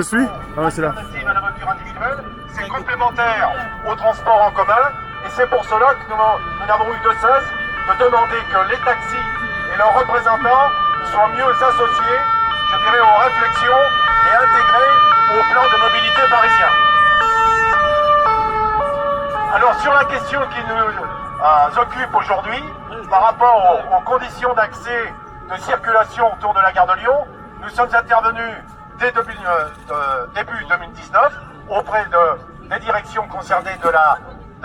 Je suis. Ah ouais, c'est là. À la voiture individuelle, c'est complémentaire au transport en commun et c'est pour cela que nous n'avons eu de cesse de demander que les taxis et leurs représentants soient mieux associés, je dirais, aux réflexions et intégrés au plan de mobilité parisien. Alors sur la question qui nous occupe aujourd'hui, par rapport aux conditions d'accès de circulation autour de la gare de Lyon, nous sommes intervenus dès début 2019 auprès des directions concernées de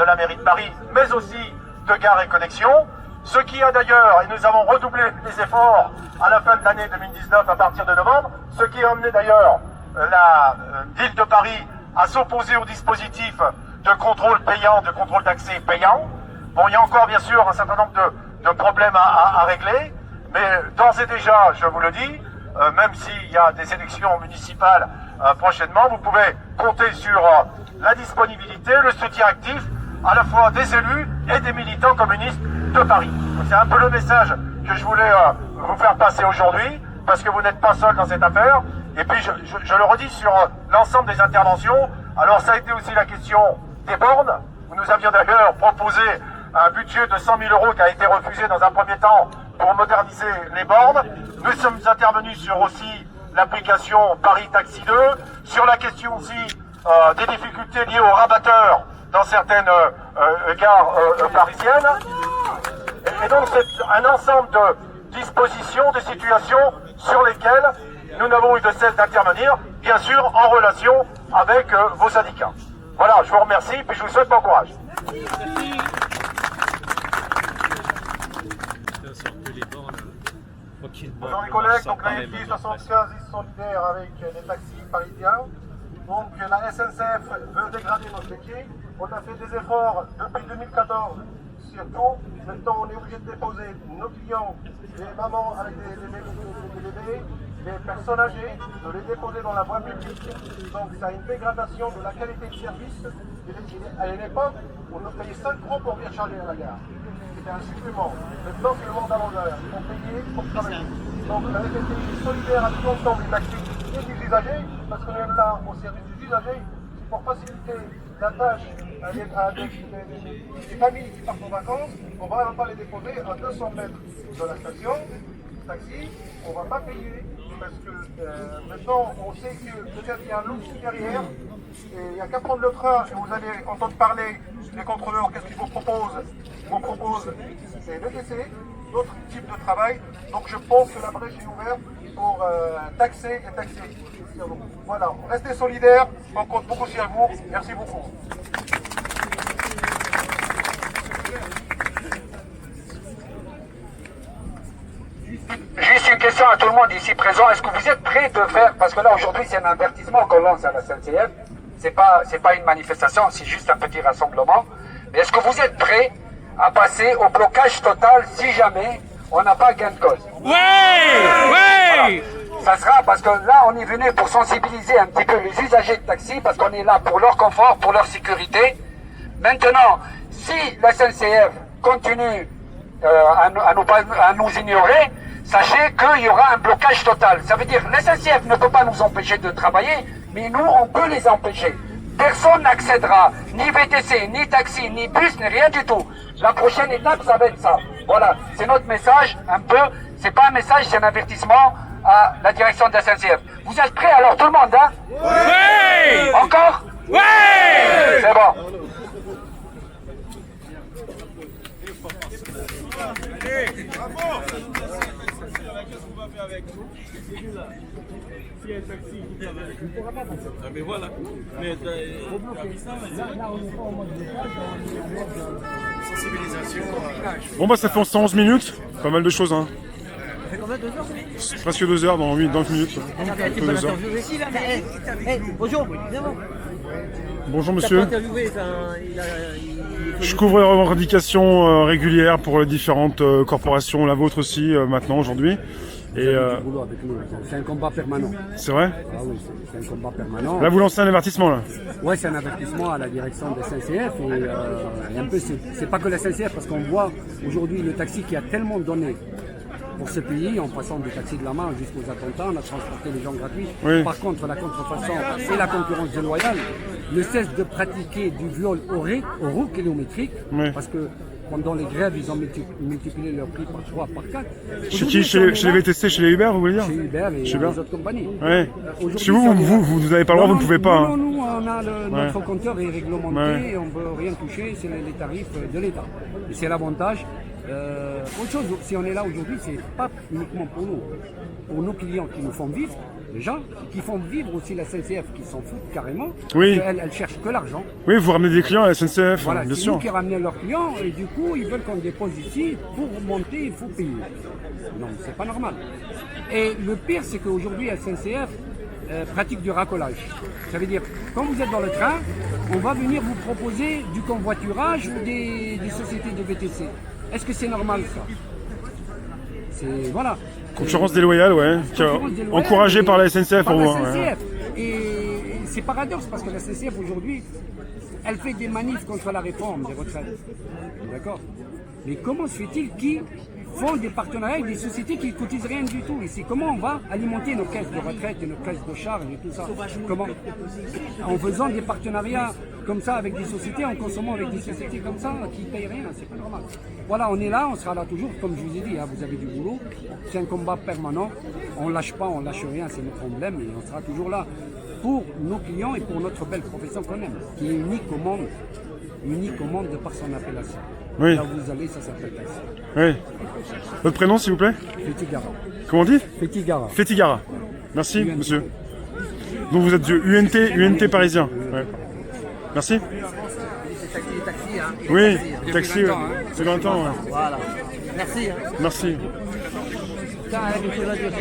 la mairie de Paris, mais aussi de Gares et Connexions, ce qui a d'ailleurs, et nous avons redoublé les efforts à la fin de l'année 2019 à partir de novembre, ce qui a amené d'ailleurs la ville de Paris à s'opposer au dispositif de contrôle payant, de contrôle d'accès payant. Bon, il y a encore bien sûr un certain nombre de problèmes à régler, mais d'ores et déjà, je vous le dis, même s'il y a des élections municipales prochainement, vous pouvez compter sur la disponibilité, le soutien actif à la fois des élus et des militants communistes de Paris. C'est un peu le message que je voulais vous faire passer aujourd'hui, parce que vous n'êtes pas seul dans cette affaire. Et puis je le redis sur l'ensemble des interventions. Alors ça a été aussi la question des bornes, où nous avions d'ailleurs proposé un budget de 100 000 € qui a été refusé dans un premier temps pour moderniser les bornes. Nous sommes intervenus sur aussi l'application Paris Taxi 2, sur la question aussi des difficultés liées aux rabatteurs dans certaines gares parisiennes. Et donc c'est un ensemble de dispositions, de situations sur lesquelles nous n'avons eu de cesse d'intervenir, bien sûr en relation avec vos syndicats. Voilà, je vous remercie, puis je vous souhaite bon courage. Bonjour les collègues, donc la FI 75 est solidaire avec les taxis parisiens. Donc la SNCF veut dégrader notre métier. On a fait des efforts depuis 2014 surtout. Maintenant on est obligé de déposer nos clients, les mamans avec des bébés, les personnes âgées, de les déposer dans la voie publique. Donc ça a une dégradation de la qualité de service. À l'époque, on nous payait 5 € pour venir charger à la gare. C'était un supplément. Maintenant, c'est le monde à l'envers. Il faut payer pour travailler. Donc, la FNCF est solidaire avec l'ensemble des taxis et des usagers, parce qu'on est là au service des usagers. C'est pour faciliter la tâche à des familles qui partent en vacances. On ne va pas les déposer à 200 mètres de la station. Taxi, on ne va pas payer. Parce que maintenant, on sait que peut-être il y a un loup derrière, et il n'y a qu'à prendre le train et vous allez entendre parler des contrôleurs, qu'est-ce qu'ils vous proposent. Ils vous proposent des VTC, d'autres types de travail. Donc je pense que la brèche est ouverte pour taxer et taxer. Voilà, restez solidaires, on compte beaucoup sur vous. Merci beaucoup. Juste une question à tout le monde ici présent. Est-ce que vous êtes prêts de faire, parce que là aujourd'hui c'est un avertissement qu'on lance à la SNCF, c'est pas une manifestation, c'est juste un petit rassemblement. Mais est-ce que vous êtes prêts à passer au blocage total si jamais on n'a pas gain de cause? Oui, oui. Voilà. Ça sera parce que là on est venu pour sensibiliser un petit peu les usagers de taxi, parce qu'on est là pour leur confort, pour leur sécurité. Maintenant, si la SNCF continue à nous ignorer, sachez qu'il y aura un blocage total. Ça veut dire que la SNCF ne peut pas nous empêcher de travailler, mais nous, on peut les empêcher. Personne n'accédera, ni VTC, ni taxi, ni bus, ni rien du tout. La prochaine étape, ça va être ça. Voilà, c'est notre message, un peu. C'est pas un message, c'est un avertissement à la direction de la SNCF. Vous êtes prêts alors, tout le monde, hein? Oui. Encore? Oui. C'est bon. Bravo! Ah mais voilà. Mais sensibilisation. Bon bah ça fait 11 minutes, pas mal de choses hein. Ça fait combien, 2 heures? Presque 2 heures, dans 9 minutes. Tu vas l'interviewer ici là? Bonjour, viens voir. Bonjour T'as monsieur. pas interviewé, Je couvre les revendications régulières pour les différentes corporations, la vôtre aussi maintenant aujourd'hui. Et boulot avec nous. C'est un combat permanent. c'est vrai? Ah oui, c'est un combat permanent. Là vous lancez un avertissement là. Ouais, c'est un avertissement à la direction de SNCF et un peu c'est pas que la SNCF parce qu'on voit aujourd'hui le taxi qui a tellement donné pour ce pays, en passant des taxis de la main jusqu'aux attentats, on a transporté les gens gratuits. Oui. Par contre, la contrefaçon et la concurrence déloyale ne cessent de pratiquer du viol au roue kilométrique, Oui. parce que pendant les grèves, ils ont multiplié leur prix par 3, par 4. Chez qui? Chez les VTC, chez les Uber, vous voulez dire? Chez Uber et Chez Uber. les autres compagnies. Ouais. Aujourd'hui, Chez vous, ça, vous n'avez pas le droit, vous ne pouvez pas. Non, hein. nous, on a notre Ouais. compteur est réglementé, Ouais. et on ne peut rien toucher, c'est les tarifs de l'État. Et c'est l'avantage. Autre chose, si on est là aujourd'hui, c'est pas uniquement pour nous. Pour nos clients qui nous font vivre, déjà, qui font vivre aussi la SNCF, qui s'en foutent carrément. Oui. Parce qu'elle cherche que l'argent. Oui, vous ramenez des clients à la SNCF, Voilà, bien c'est sûr. nous qui ramenons leurs clients, et du coup, ils veulent qu'on dépose ici. Pour monter, il faut payer. Non, mais c'est pas normal. Et le pire, c'est qu'aujourd'hui, la SNCF pratique du racolage. Ça veut dire, quand vous êtes dans le train, on va venir vous proposer du convoiturage ou des sociétés de VTC. Est-ce que c'est normal, ça? C'est, voilà. Concurrence déloyale, ouais. Concurrence déloyale, Encouragée par la SNCF, par pour la moi. ouais. SNCF. Et c'est paradoxe parce que la SNCF aujourd'hui, elle fait des manifs contre la réforme des retraites. D'accord? Mais comment se fait-il qu'ils font des partenariats avec des sociétés qui ne cotisent rien du tout? Et c'est comment on va alimenter nos caisses de retraite et nos caisses de charges et tout ça? Comment? En faisant des partenariats comme ça avec des sociétés, en consommant avec des sociétés comme ça qui ne payent rien, c'est pas normal. Voilà, on est là, on sera là toujours, comme je vous ai dit, hein, vous avez du boulot, c'est un combat permanent, on lâche pas, on lâche rien, c'est notre emblème et on sera toujours là pour nos clients et pour notre belle profession qu'on aime, qui est unique au monde de par son appellation. Oui. Là où vous allez, ça s'appelle taxi. Oui. Votre prénom, s'il vous plaît? Fetigara. Comment on dit? Fetigara. Fetigara. Merci, UNT. monsieur. Donc vous êtes du UNT parisien. Ouais. Merci. Les taxis, hein. Oui, Depuis taxi, longtemps, ouais. hein. C'est longtemps. Ouais. Voilà. Merci. Hein. Merci. Putain, quelque chose à dire.